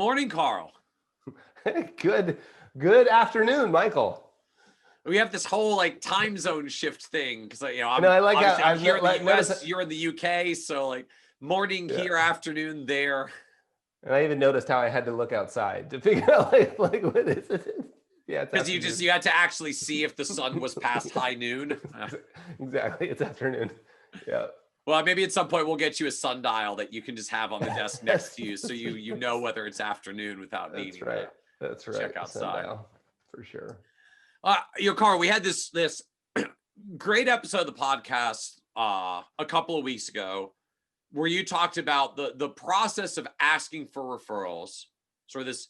morning, Carl. Good afternoon, Michael. We have this whole like time zone shift thing because I like obviously I'm I've here in the US, noticed, you're in the UK, so like morning yeah. here, afternoon there. And I even noticed how I had to look outside to figure out like what is it? Yeah, it's Because afternoon. you had to actually see if the sun was past high noon. Exactly, it's afternoon. Yeah. Well, maybe at some point we'll get you a sundial that you can just have on the desk next to you, so you know whether it's afternoon without needing That's to right. check outside. Sundial, for sure. Carl, we had this great episode of the podcast a couple of weeks ago where you talked about the process of asking for referrals, sort of this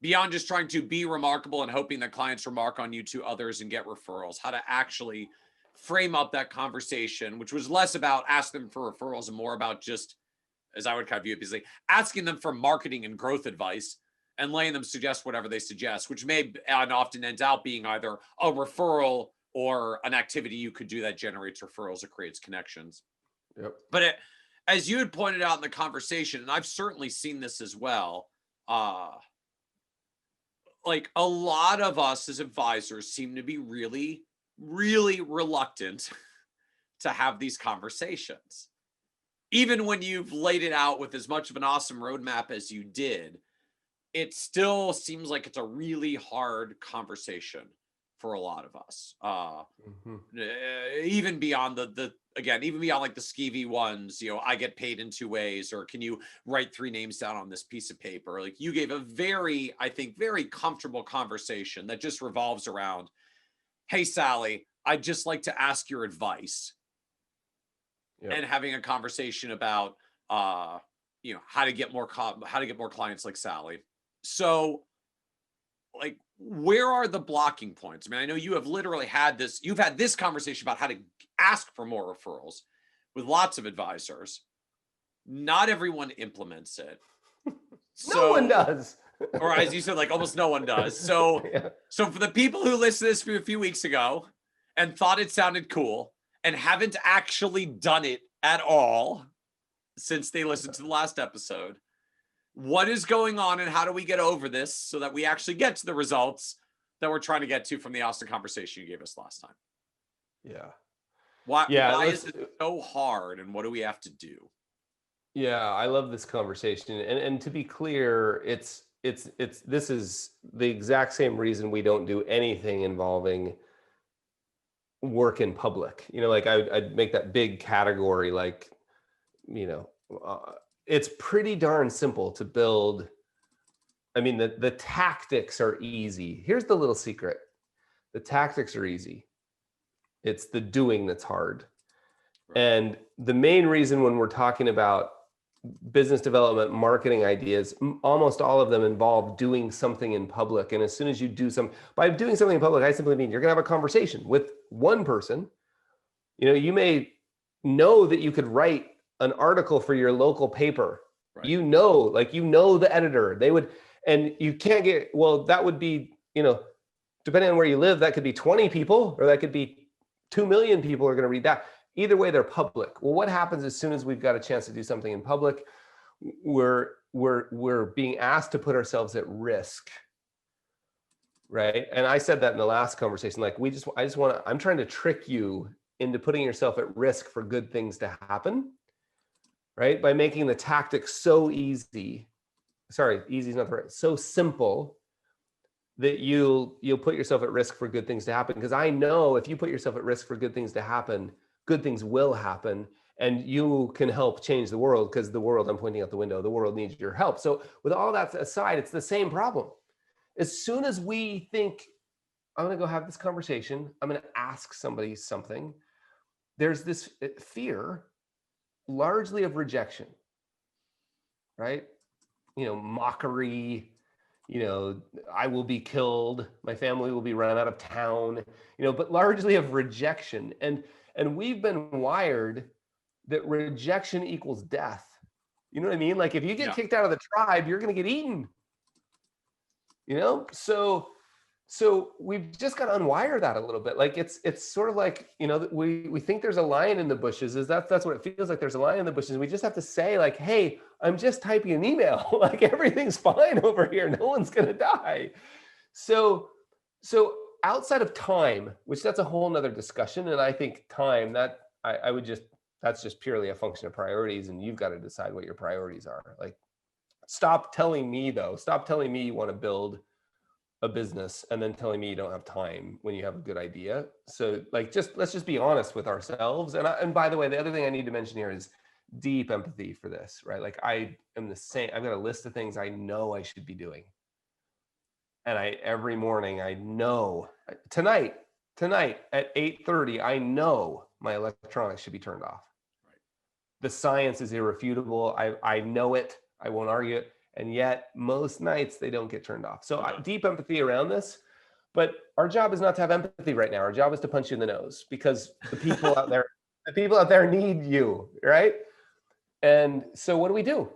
beyond just trying to be remarkable and hoping that clients remark on you to others and get referrals, how to actually frame up that conversation, which was less about asking them for referrals and more about just, as I would kind of view it, basically asking them for marketing and growth advice and letting them suggest whatever they suggest, which may and often ends out being either a referral or an activity you could do that generates referrals or creates connections. Yep. But as you had pointed out in the conversation, and I've certainly seen this as well, like a lot of us as advisors seem to be really, really reluctant to have these conversations. Even when you've laid it out with as much of an awesome roadmap as you did, it still seems like it's a really hard conversation for a lot of us. Even beyond even beyond like the skeevy ones, I get paid in 2 ways, or can you write 3 names down on this piece of paper? Like you gave a very, I think, very comfortable conversation that just revolves around, hey, Sally, I'd just like to ask your advice. Yep. And having a conversation about, how to get more clients like Sally. So like, where are the blocking points? I mean, I know you have literally you've had this conversation about how to ask for more referrals with lots of advisors. Not everyone implements it. No one does. Or as you said, like almost no one does. So, Yeah. So for the people who listened to this a few weeks ago and thought it sounded cool and haven't actually done it at all since they listened to the last episode, what is going on and how do we get over this so that we actually get to the results that we're trying to get to from the awesome conversation you gave us last time? Yeah. Why is it so hard and what do we have to do? Yeah, I love this conversation. And to be clear, this is the exact same reason we don't do anything involving work in public. Like I'd make that big category, like, it's pretty darn simple to build. I mean, the tactics are easy. Here's the little secret. The tactics are easy. It's the doing that's hard. Right. And the main reason when we're talking about business development, marketing ideas, almost all of them involve doing something in public. And as soon as you by doing something in public, I simply mean you're going to have a conversation with one person. You may know that you could write an article for your local paper. Right. The editor, and you can't that would be, depending on where you live, that could be 20 people, or that could be 2 million people are going to read that. Either way, they're public. Well, what happens as soon as we've got a chance to do something in public? We're being asked to put ourselves at risk, right? And I said that in the last conversation. Like I'm trying to trick you into putting yourself at risk for good things to happen, right? By making the tactics so easy. Sorry, easy is not the right. So simple that you'll put yourself at risk for good things to happen. Because I know if you put yourself at risk for good things to happen, good things will happen, and you can help change the world, because the world, I'm pointing out the window, the world needs your help. So with all that aside, it's the same problem. As soon as we think, I'm going to go have this conversation, I'm going to ask somebody something, there's this fear, largely of rejection, right? Mockery, I will be killed, my family will be run out of town, but largely of rejection. And we've been wired that rejection equals death. You know what I mean? Like if you get kicked out of the tribe, you're going to get eaten. So So we've just got to unwire that a little bit. Like it's sort of like, we think there's a lion in the bushes. That's what it feels like. There's a lion in the bushes. We just have to say like, hey, I'm just typing an email. Like everything's fine over here. No one's gonna die. So outside of time, which that's a whole nother discussion. And I think time that I would just, that's just purely a function of priorities, and you've got to decide what your priorities are. Like, stop telling me you want to build a business and then telling me you don't have time when you have a good idea. So like, let's just be honest with ourselves. And by the way, the other thing I need to mention here is deep empathy for this, right? Like I am the same. I've got a list of things I know I should be doing. And every morning I know tonight at 8:30, I know my electronics should be turned off. Right. The science is irrefutable. I know it. I won't argue it. And yet most nights they don't get turned off. So deep empathy around this. But our job is not to have empathy right now. Our job is to punch you in the nose, because the people out there need you, right? And so what do?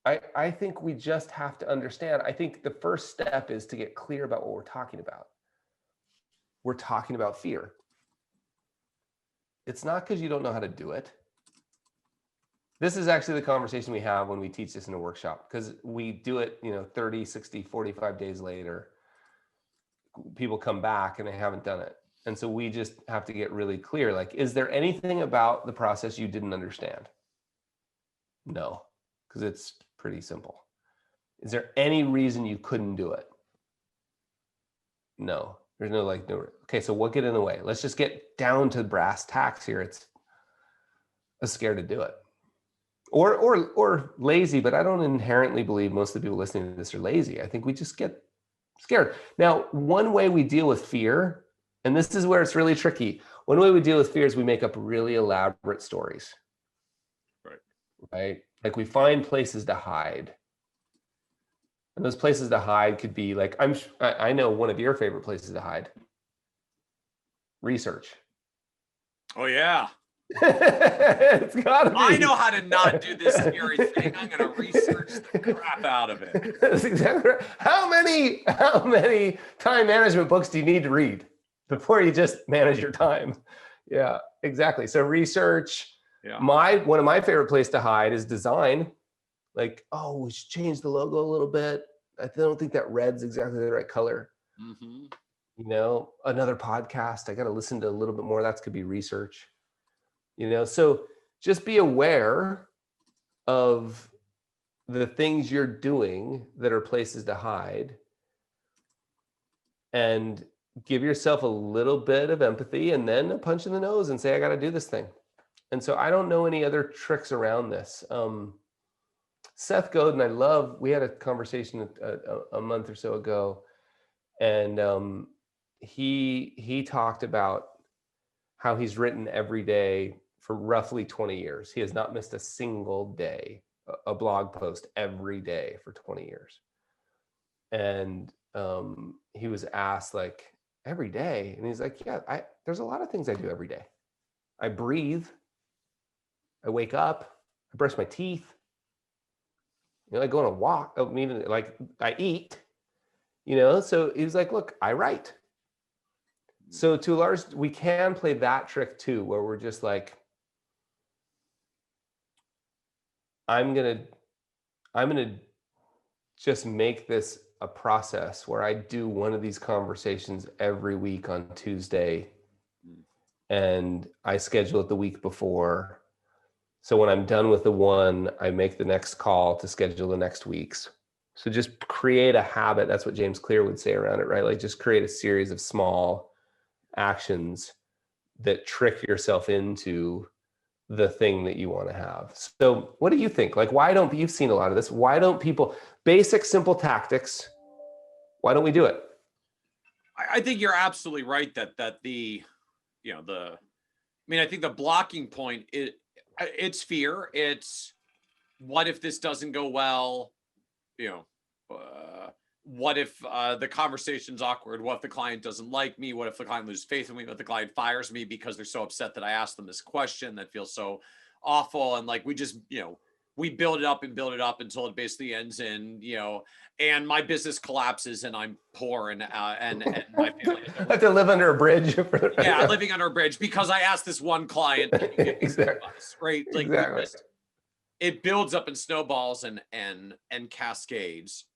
I think we just have to understand. I think the first step is to get clear about what we're talking about. We're talking about fear. It's not because you don't know how to do it. This is actually the conversation we have when we teach this in a workshop, because we do it, 30, 60, 45 days later. People come back and they haven't done it. And so we just have to get really clear. Like, is there anything about the process you didn't understand? No, because it's pretty simple. Is there any reason you couldn't do it? No, there's no okay, so what get in the way? Let's just get down to brass tacks here. It's scared to do it. Or lazy, but I don't inherently believe most of the people listening to this are lazy. I think we just get scared. Now, one way we deal with fear, and this is where it's really tricky. One way we deal with fear is we make up really elaborate stories. Right? Like we find places to hide. And those places to hide could be like, I know one of your favorite places to hide. Research. Oh yeah. It's gotta be. I know how to not do this scary thing. I'm gonna research the crap out of it. That's exactly right. How many time management books do you need to read before you just manage your time? Yeah, exactly. So research. Yeah. One of my favorite places to hide is design. Like, oh, we should change the logo a little bit. I don't think that red's exactly the right color. Mm-hmm. Another podcast, I got to listen to a little bit more. That could be research. So just be aware of the things you're doing that are places to hide, and give yourself a little bit of empathy, and then a punch in the nose and say, I got to do this thing. And so I don't know any other tricks around this. Seth Godin, we had a conversation a month or so ago, and he talked about how he's written every day for roughly 20 years. He has not missed a single day, a blog post every day for 20 years. And he was asked, like, every day? And he's like, yeah, there's a lot of things I do every day. I breathe. I wake up. I brush my teeth. I go on a walk. I mean, like, I eat. So he was like, look, I write. So to a large, we can play that trick too, where we're just like, I'm gonna just make this a process where I do one of these conversations every week on Tuesday, and I schedule it the week before. So when I'm done with the one, I make the next call to schedule the next week's. So just create a habit. That's what James Clear would say around it, right? Like, just create a series of small actions that trick yourself into the thing that you want to have. So what do you think? Like, you've seen a lot of this. Why don't people, basic, simple tactics, why don't we do it? I think you're absolutely right that the, I think the blocking point, it's fear. It's, what if this doesn't go well? What if the conversation's awkward? What if the client doesn't like me? What if the client loses faith in me? What if the client fires me because they're so upset that I asked them this question that feels so awful? And like, we we build it up and build it up until it basically ends in, and my business collapses and I'm poor and my family has I have to live under a bridge. Yeah, living under a bridge because I asked this one client, can you give me Exactly. advice, right? Like Exactly. it builds up and snowballs and cascades.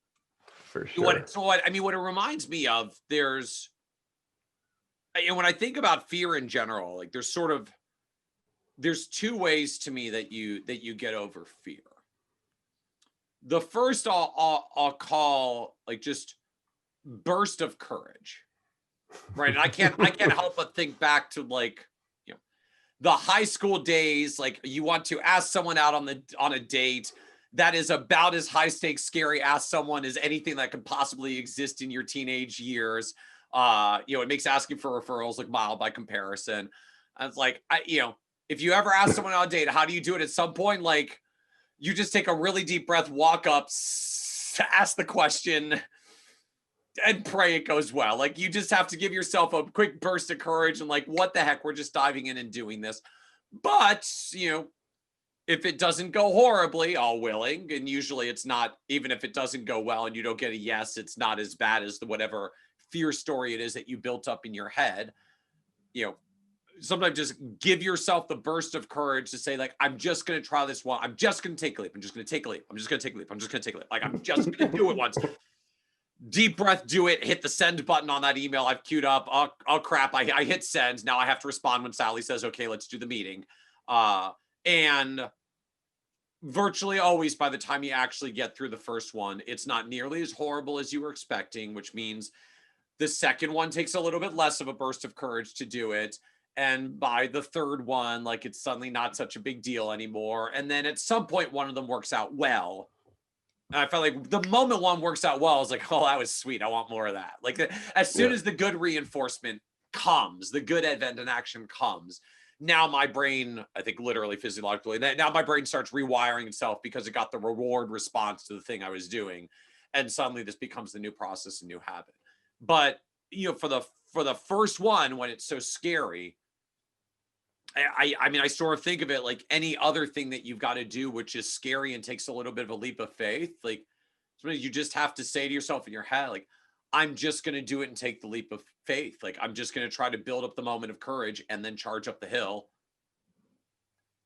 For sure. What it reminds me of, when I think about fear in general, like there's two ways to me that you get over fear. The first I'll call like just burst of courage, right? And I can't help but think back to like the high school days. Like you want to ask someone out on a date that is about as high stakes, scary, ask someone as anything that could possibly exist in your teenage years. It makes asking for referrals look mild by comparison. And it's like, if you ever ask someone on a date, how do you do it? At some point, like you just take a really deep breath, walk up, ask the question, and pray it goes well. Like you just have to give yourself a quick burst of courage and like, what the heck, we're just diving in and doing this. But, if it doesn't go horribly, all willing, and usually it's not, even if it doesn't go well and you don't get a yes, it's not as bad as the whatever fear story it is that you built up in your head. Sometimes just give yourself the burst of courage to say, like, I'm just going to try this one. I'm just going to take a leap. I'm just going to take a leap. I'm just going to take a leap. I'm just going to take a leap. Like, I'm just going to do it once. Deep breath, do it. Hit the send button on that email I've queued up. Oh crap. I hit send. Now I have to respond when Sally says, okay, let's do the meeting. And virtually always by the time you actually get through the first one, it's not nearly as horrible as you were expecting, which means the second one takes a little bit less of a burst of courage to do it. And by the third one, like it's suddenly not such a big deal anymore. And then at some point, one of them works out well. And I felt like the moment one works out well, I was like, oh, that was sweet. I want more of that. Like as soon as the good reinforcement comes, the good event and action comes, now my brain, I think literally physiologically, now my brain starts rewiring itself because it got the reward response to the thing I was doing. And suddenly this becomes the new process, a new habit. But, for the first one, when it's so scary, I sort of think of it like any other thing that you've got to do, which is scary and takes a little bit of a leap of faith. Like you just have to say to yourself in your head, like, I'm just going to do it and take the leap of faith. Like, I'm just going to try to build up the moment of courage and then charge up the hill,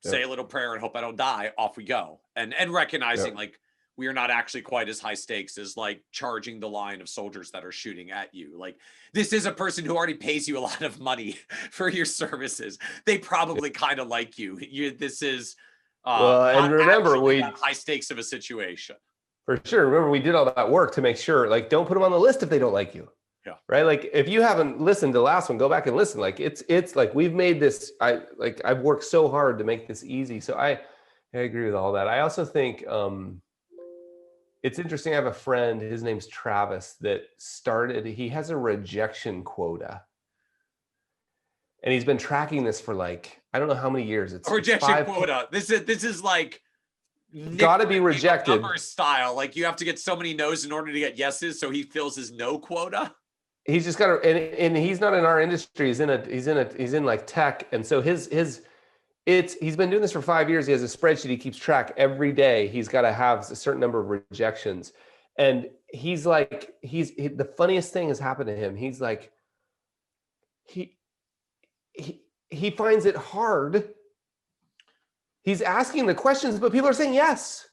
say a little prayer and hope I don't die. Off we go. And recognizing like, we are not actually quite as high stakes as like charging the line of soldiers that are shooting at you. Like this is a person who already pays you a lot of money for your services. They probably kind of like you. This is and remember that high stakes of a situation. For sure. Remember, we did all that work to make sure, like, don't put them on the list if they don't like you. Yeah. Right. Like if you haven't listened to the last one, go back and listen. Like it's like we've made this. I've worked so hard to make this easy. So I agree with all that. I also think it's interesting. I have a friend, his name's Travis, he has a rejection quota. And he's been tracking this for like, I don't know how many years. It's a rejection quota. This is like gotta be rejected number style. Like you have to get so many no's in order to get yeses. So he fills his no quota. He's just got to, and he's not in our industry. He's in like tech. And so he's been doing this for 5 years. He has a spreadsheet. He keeps track every day. He's got to have a certain number of rejections. And he's like, the funniest thing has happened to him. He's like, he finds it hard. He's asking the questions, but people are saying yes.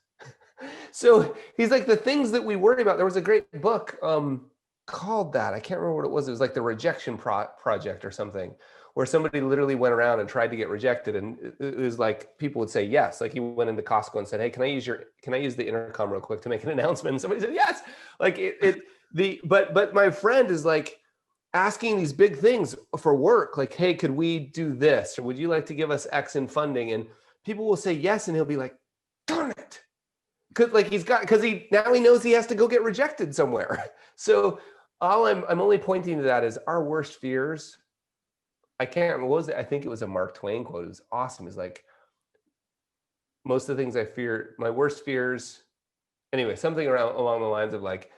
So he's like, the things that we worry about, there was a great book called that. I can't remember what it was. It was like the Rejection Project or something, where somebody literally went around and tried to get rejected. And it was like, people would say yes. Like he went into Costco and said, hey, can I use the intercom real quick to make an announcement? And somebody said, yes. Like but my friend is like asking these big things for work. Like, hey, could we do this? Or would you like to give us X in funding? And people will say yes. And he'll be like, darn it. Because he knows he has to go get rejected somewhere. So all I'm only pointing to that is our worst fears. I can't remember, what was it? I think it was a Mark Twain quote. It was awesome. It's like, most of the things I fear, my worst fears, anyway, something along the lines of like,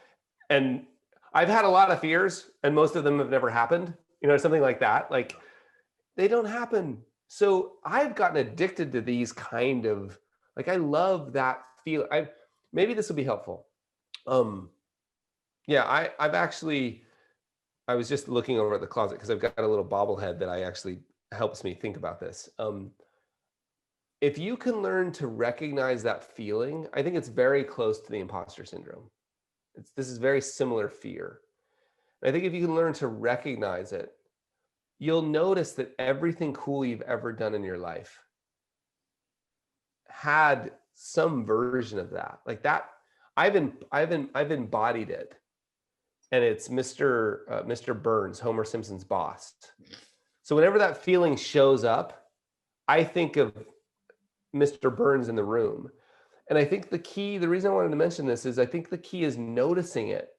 and I've had a lot of fears and most of them have never happened, something like that. Like they don't happen. So I've gotten addicted to these kind of, Like I love that feel. Maybe this will be helpful. Yeah, I was just looking over at the closet because I've got a little bobblehead that I actually helps me think about this. If you can learn to recognize that feeling, I think it's very close to the imposter syndrome. This is very similar fear. And I think if you can learn to recognize it, you'll notice that everything cool you've ever done in your life had some version of that. Like that, I've embodied it, and it's Mr. Burns, Homer Simpson's boss. So whenever that feeling shows up, I think of Mr. Burns in the room. And I think the reason I wanted to mention this is I think the key is noticing it.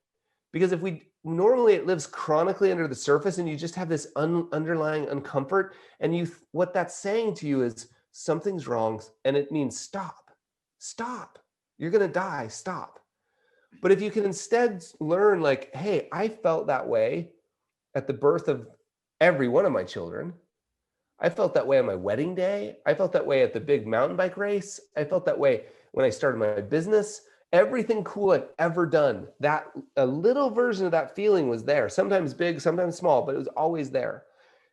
Because if we normally it lives chronically under the surface and you just have this underlying uncomfort, and what that's saying to you is something's wrong, and it means stop. You're going to die, stop. But if you can instead learn like, hey, I felt that way at the birth of every one of my children. I felt that way on my wedding day. I felt that way at the big mountain bike race. I felt that way when I started my business. Everything cool I've ever done, that a little version of that feeling was there, sometimes big, sometimes small, but it was always there.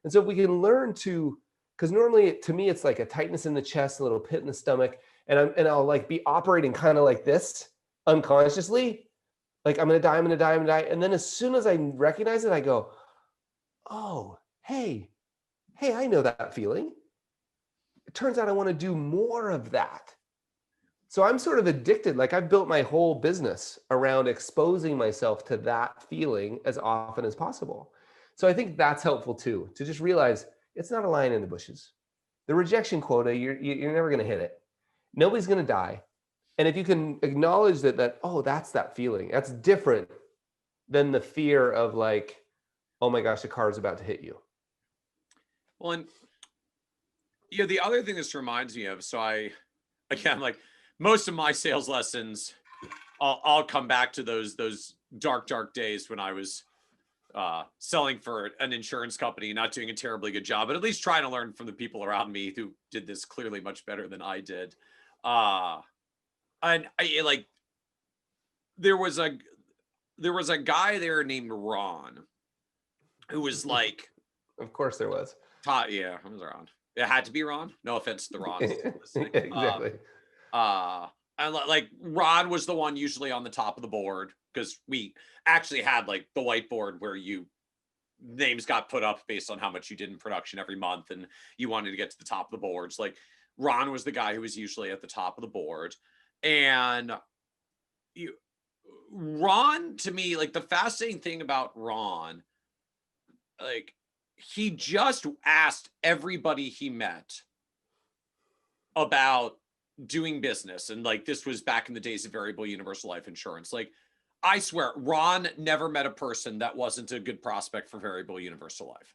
And so if we can learn to, because normally to me, it's like a tightness in the chest, a little pit in the stomach, and I'll like be operating kind of like this unconsciously, like I'm going to die, I'm going to die, I'm going to die. And then as soon as I recognize it, I go, oh, hey, I know that feeling. It turns out I want to do more of that. So I'm sort of addicted. Like I've built my whole business around exposing myself to that feeling as often as possible. So I think that's helpful too, to just realize it's not a lion in the bushes. The rejection quota, you're never going to hit it. Nobody's going to die. And if you can acknowledge that, oh, that's that feeling. That's different than the fear of like, oh my gosh, the car is about to hit you. Well, and the other thing this reminds me of, so again, like most of my sales lessons, I'll come back to those dark days when I was selling for an insurance company, not doing a terribly good job, but at least trying to learn from the people around me who did this clearly much better than I did. And there was a guy there named Ron who was like, of course there was. Yeah, it was Ron. It had to be Ron. No offense to the Rons listening. Exactly. And like Ron was the one usually on the top of the board, because we actually had like the whiteboard where names got put up based on how much you did in production every month, and you wanted to get to the top of the boards. Like Ron was the guy who was usually at the top of the board. And Ron, to me, like the fascinating thing about Ron, like he just asked everybody he met about doing business. And like, this was back in the days of variable universal life insurance. Like, I swear, Ron never met a person that wasn't a good prospect for variable universal life.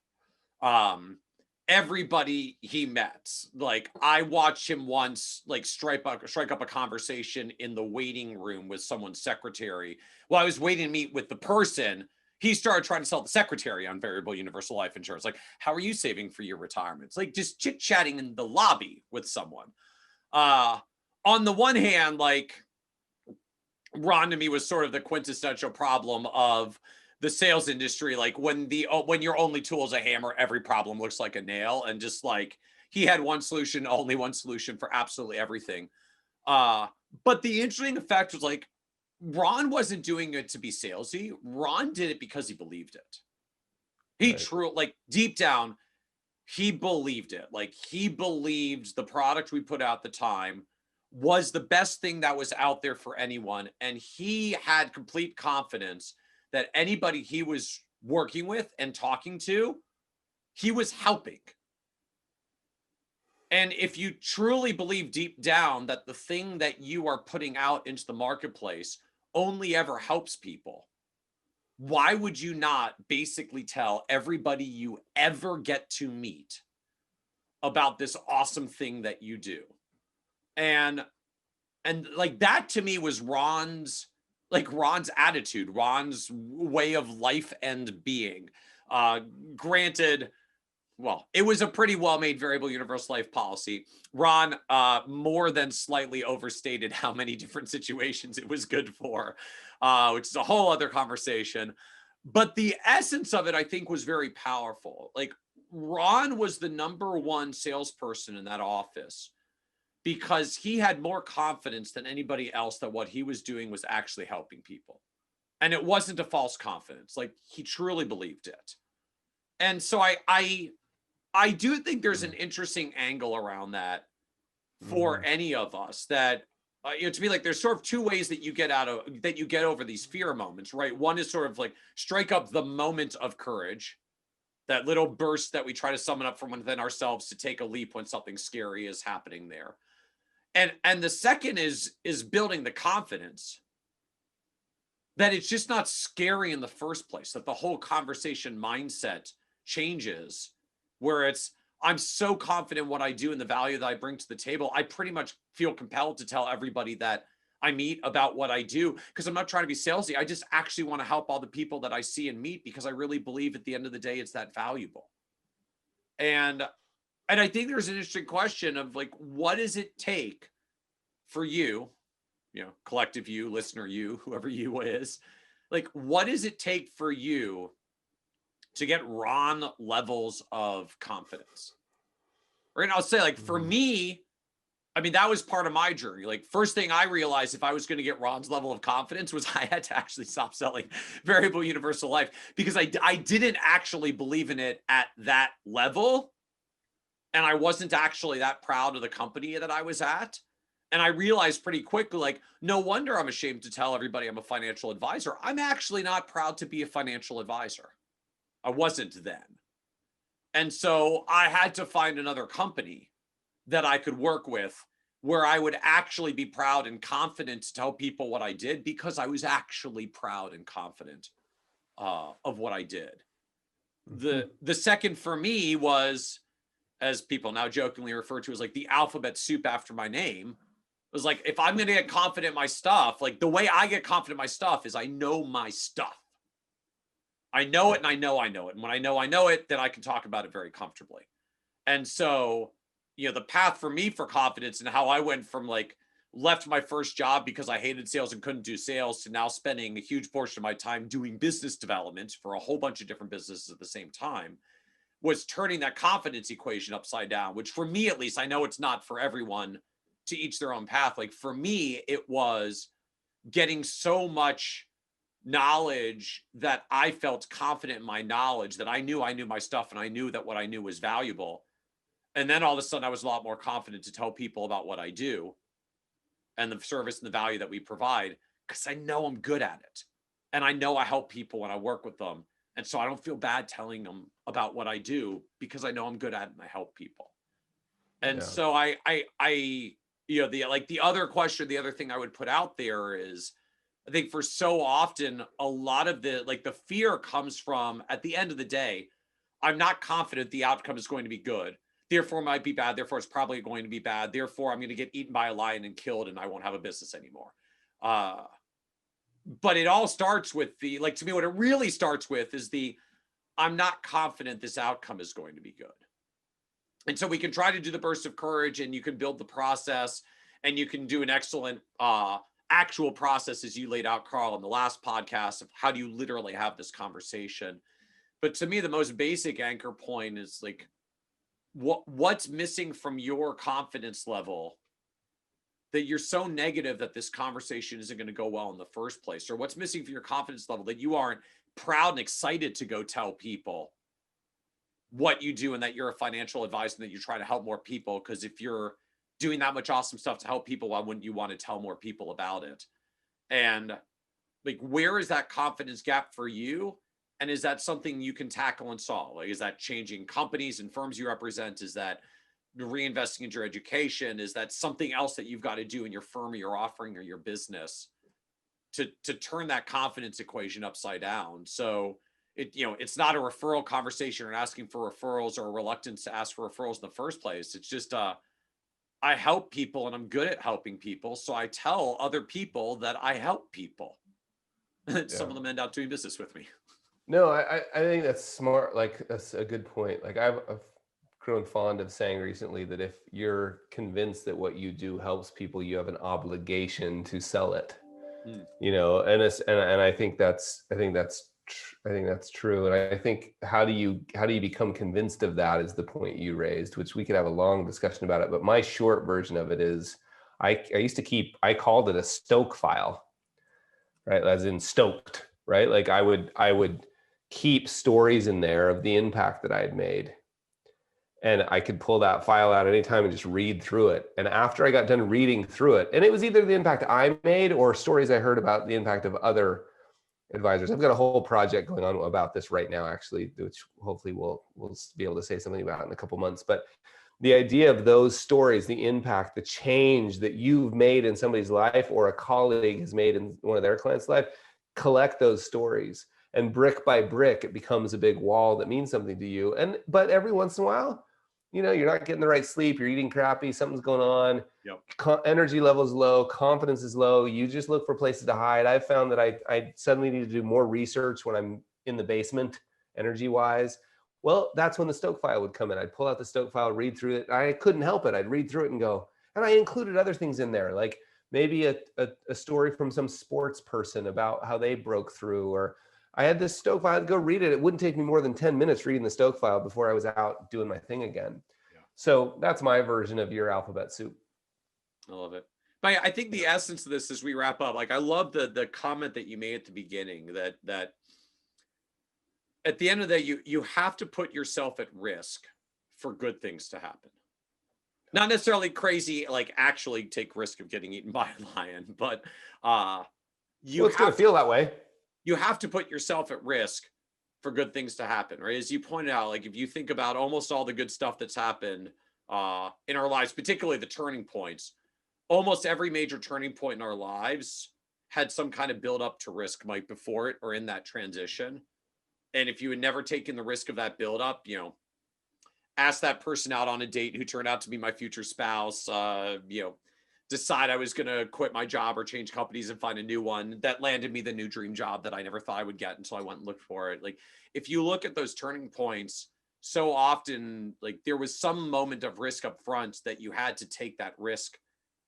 Everybody he met, like I watched him once, like strike up a conversation in the waiting room with someone's secretary. While I was waiting to meet with the person, he started trying to sell the secretary on variable universal life insurance. Like, how are you saving for your retirement? It's like just chit-chatting in the lobby with someone. On the one hand, like Ron to me was sort of the quintessential problem of the sales industry. Like when your only tool is a hammer, every problem looks like a nail. And just like he had one solution, only one solution for absolutely everything. But the interesting effect was like, Ron wasn't doing it to be salesy. Ron did it because he believed it. He truly, like deep down, he believed it. Like he believed the product we put out at the time was the best thing that was out there for anyone. And he had complete confidence that anybody he was working with and talking to, he was helping. And if you truly believe deep down that the thing that you are putting out into the marketplace only ever helps people, why would you not basically tell everybody you ever get to meet about this awesome thing that you do? And like that to me was Ron's attitude, Ron's way of life and being. Granted, well, it was a pretty well-made variable universal life policy. Ron more than slightly overstated how many different situations it was good for, which is a whole other conversation. But the essence of it, I think, was very powerful. Like, Ron was the number one salesperson in that office because he had more confidence than anybody else that what he was doing was actually helping people. And it wasn't a false confidence. Like, he truly believed it. And so I do think there's an interesting angle around that for any of us, that to me, like, there's sort of two ways that you get over these fear moments, right? One is sort of like strike up the moment of courage, that little burst that we try to summon up from within ourselves to take a leap when something scary is happening there. And the second is building the confidence that it's just not scary in the first place, that the whole conversation mindset changes, where it's, I'm so confident what I do and the value that I bring to the table. I pretty much feel compelled to tell everybody that I meet about what I do, because I'm not trying to be salesy. I just actually want to help all the people that I see and meet, because I really believe at the end of the day, it's that valuable. And I think there's an interesting question of, like, what does it take for you, collective you, listener you, whoever you is, like, what does it take for you to get Ron levels of confidence? Right. And I'll say, like, for me, I mean, that was part of my journey. Like, first thing I realized, if I was going to get Ron's level of confidence, was I had to actually stop selling variable universal life, because I didn't actually believe in it at that level. And I wasn't actually that proud of the company that I was at. And I realized pretty quickly, like, no wonder I'm ashamed to tell everybody I'm a financial advisor. I'm actually not proud to be a financial advisor. I wasn't then. And so I had to find another company that I could work with where I would actually be proud and confident to tell people what I did, because I was actually proud and confident of what I did. The second for me was, as people now jokingly refer to as, like, the alphabet soup after my name. It was like, if I'm going to get confident in my stuff, like, the way I get confident in my stuff is I know my stuff. I know it, and I know it. And when I know it, then I can talk about it very comfortably. And so, the path for me for confidence, and how I went from, like, left my first job because I hated sales and couldn't do sales, to now spending a huge portion of my time doing business development for a whole bunch of different businesses at the same time, was turning that confidence equation upside down, which, for me at least, I know it's not for everyone, to each their own path. Like, for me, it was getting so much knowledge that I felt confident in my knowledge, that I knew my stuff, and I knew that what I knew was valuable. And then all of a sudden I was a lot more confident to tell people about what I do and the service and the value that we provide, because I know I'm good at it. And I know I help people when I work with them. And so I don't feel bad telling them about what I do, because I know I'm good at it and I help people. And so the other question, the other thing I would put out there is, I think for so often, a lot of the fear comes from, at the end of the day, I'm not confident the outcome is going to be good. Therefore, it might be bad. Therefore, it's probably going to be bad. Therefore, I'm going to get eaten by a lion and killed, and I won't have a business anymore. But it all starts with to me, what it really starts with is I'm not confident this outcome is going to be good. And so we can try to do the burst of courage, and you can build the process, and you can do an excellent actual process, as you laid out, Carl, in the last podcast, of how do you literally have this conversation. But to me, the most basic anchor point is, like, what's missing from your confidence level that you're so negative that this conversation isn't going to go well in the first place? Or what's missing from your confidence level that you aren't proud and excited to go tell people what you do, and that you're a financial advisor, and that you're trying to help more people? Because if you're doing that much awesome stuff to help people, why wouldn't you want to tell more people about it? And, like, where is that confidence gap for you? And is that something you can tackle and solve? Like, is that changing companies and firms you represent? Is that reinvesting in your education? Is that something else that you've got to do in your firm or your offering or your business to turn that confidence equation upside down? So it's not a referral conversation or asking for referrals, or a reluctance to ask for referrals in the first place. It's just I help people, and I'm good at helping people. So I tell other people that I help people. Some of them end up doing business with me. No, I think that's smart. Like, that's a good point. Like, I've grown fond of saying recently that if you're convinced that what you do helps people, you have an obligation to sell it. Hmm. And and I think that's true. And I think how do you become convinced of that is the point you raised, which we could have a long discussion about it. But my short version of it is I called it a stoke file, right? As in stoked, right? Like I would keep stories in there of the impact that I had made. And I could pull that file out anytime and just read through it. And after I got done reading through it, and it was either the impact I made or stories I heard about the impact of other advisors. I've got a whole project going on about this right now, actually, which hopefully we'll be able to say something about in a couple months. But the idea of those stories, the impact, the change that you've made in somebody's life or a colleague has made in one of their clients' life, collect those stories. And brick by brick, it becomes a big wall that means something to you. But every once in a while, you're not getting the right sleep, you're eating crappy, something's going on. Yep. Energy level is low, confidence is low. You just look for places to hide. I've found that I suddenly need to do more research when I'm in the basement, energy wise. Well, that's when the stoke file would come in. I'd pull out the stoke file, read through it. I couldn't help it. I'd read through it and go, and I included other things in there, like maybe a story from some sports person about how they broke through, or I had this stoke file. I'd go read it. It wouldn't take me more than 10 minutes reading the stoke file before I was out doing my thing again. Yeah. So that's my version of your alphabet soup. I love it. But I think the essence of this as we wrap up, like I love the comment that you made at the beginning that at the end of the day, you have to put yourself at risk for good things to happen. Not necessarily crazy, like actually take risk of getting eaten by a lion, but it's going to feel that way. You have to put yourself at risk for good things to happen, right? As you pointed out, like if you think about almost all the good stuff that's happened in our lives, particularly the turning points, almost every major turning point in our lives had some kind of build up to risk, Mike, before it or in that transition. And if you had never taken the risk of that build up, ask that person out on a date who turned out to be my future spouse, decide I was going to quit my job or change companies and find a new one that landed me the new dream job that I never thought I would get until I went and looked for it. Like if you look at those turning points, so often like there was some moment of risk up front that you had to take that risk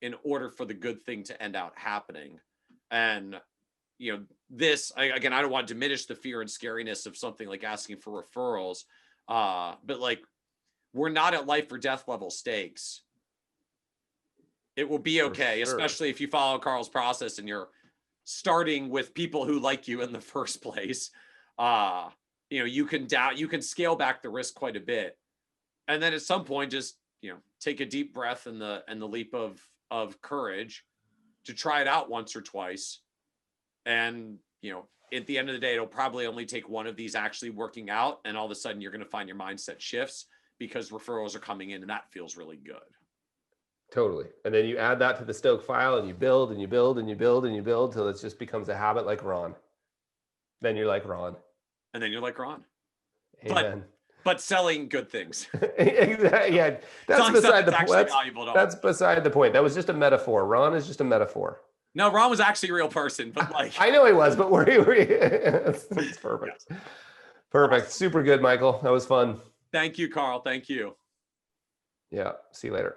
in order for the good thing to end out happening. And this again, I don't want to diminish the fear and scariness of something like asking for referrals, but like we're not at life or death level stakes. It will be okay, sure. Especially if you follow Carl's process and you're starting with people who like you in the first place. You can scale back the risk quite a bit, and then at some point just take a deep breath and the leap of courage to try it out once or twice. And at the end of the day, it'll probably only take one of these actually working out, and all of a sudden you're going to find your mindset shifts because referrals are coming in, and that feels really good. Totally. And then you add that to the stoke file and you build and you build and you build and you build till it just becomes a habit like Ron. Then you're like Ron. And then you're like Ron. Amen. But selling good things. Exactly. Yeah, that's beside the point. That's beside the point. That was just a metaphor. Ron is just a metaphor. No, Ron was actually a real person, but like I know he was, but it's perfect. Yes. Perfect. Super good, Michael. That was fun. Thank you, Carl. Thank you. Yeah. See you later.